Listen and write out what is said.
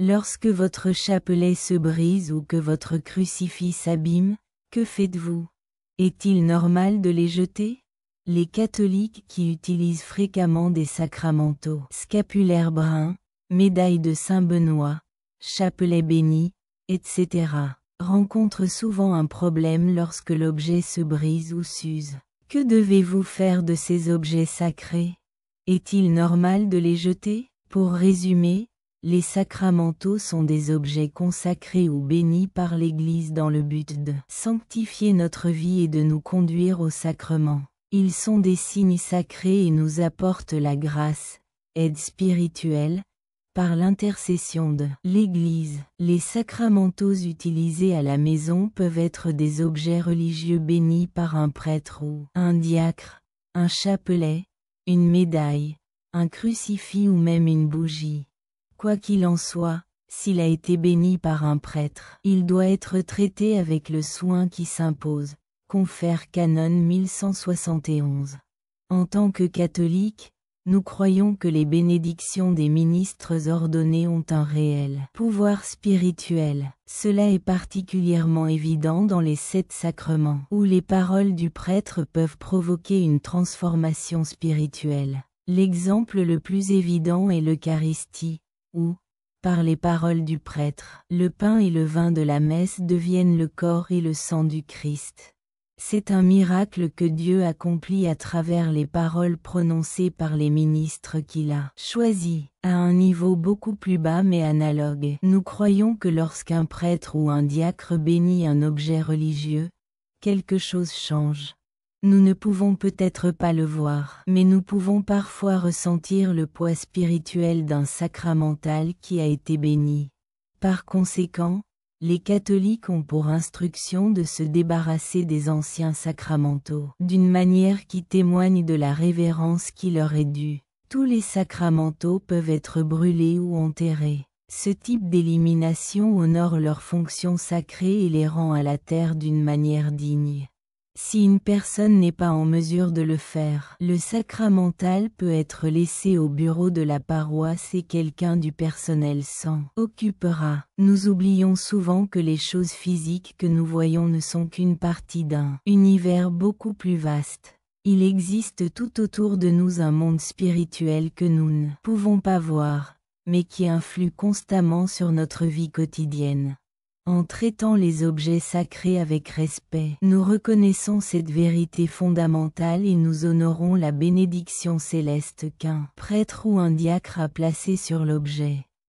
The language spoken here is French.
Lorsque votre chapelet se brise ou que votre crucifix s'abîme, que faites-vous? Est-il normal de les jeter? Les catholiques qui utilisent fréquemment des sacramentaux scapulaires bruns, médailles de Saint Benoît, chapelet béni, etc., rencontrent souvent un problème lorsque l'objet se brise ou s'use. Que devez-vous faire de ces objets sacrés? Est-il normal de les jeter? Pour résumer, les sacramentaux sont des objets consacrés ou bénis par l'Église dans le but de sanctifier notre vie et de nous conduire au sacrement. Ils sont des signes sacrés et nous apportent la grâce, aide spirituelle, par l'intercession de l'Église. Les sacramentaux utilisés à la maison peuvent être des objets religieux bénis par un prêtre ou un diacre, un chapelet, une médaille, un crucifix ou même une bougie. Quoi qu'il en soit, s'il a été béni par un prêtre, il doit être traité avec le soin qui s'impose. Confère Canon 1171. En tant que catholiques, nous croyons que les bénédictions des ministres ordonnés ont un réel pouvoir spirituel. Cela est particulièrement évident dans les 7 sacrements, où les paroles du prêtre peuvent provoquer une transformation spirituelle. L'exemple le plus évident est l'Eucharistie, où, par les paroles du prêtre, le pain et le vin de la messe deviennent le corps et le sang du Christ. C'est un miracle que Dieu accomplit à travers les paroles prononcées par les ministres qu'il a choisis. À un niveau beaucoup plus bas mais analogue, nous croyons que lorsqu'un prêtre ou un diacre bénit un objet religieux, quelque chose change. Nous ne pouvons peut-être pas le voir, mais nous pouvons parfois ressentir le poids spirituel d'un sacramental qui a été béni. Par conséquent, les catholiques ont pour instruction de se débarrasser des anciens sacramentaux, d'une manière qui témoigne de la révérence qui leur est due. Tous les sacramentaux peuvent être brûlés ou enterrés. Ce type d'élimination honore leur fonction sacrée et les rend à la terre d'une manière digne. Si une personne n'est pas en mesure de le faire, le sacramental peut être laissé au bureau de la paroisse et quelqu'un du personnel s'en occupera. Nous oublions souvent que les choses physiques que nous voyons ne sont qu'une partie d'un univers beaucoup plus vaste. Il existe tout autour de nous un monde spirituel que nous ne pouvons pas voir, mais qui influe constamment sur notre vie quotidienne. En traitant les objets sacrés avec respect, nous reconnaissons cette vérité fondamentale et nous honorons la bénédiction céleste qu'un prêtre ou un diacre a placée sur l'objet.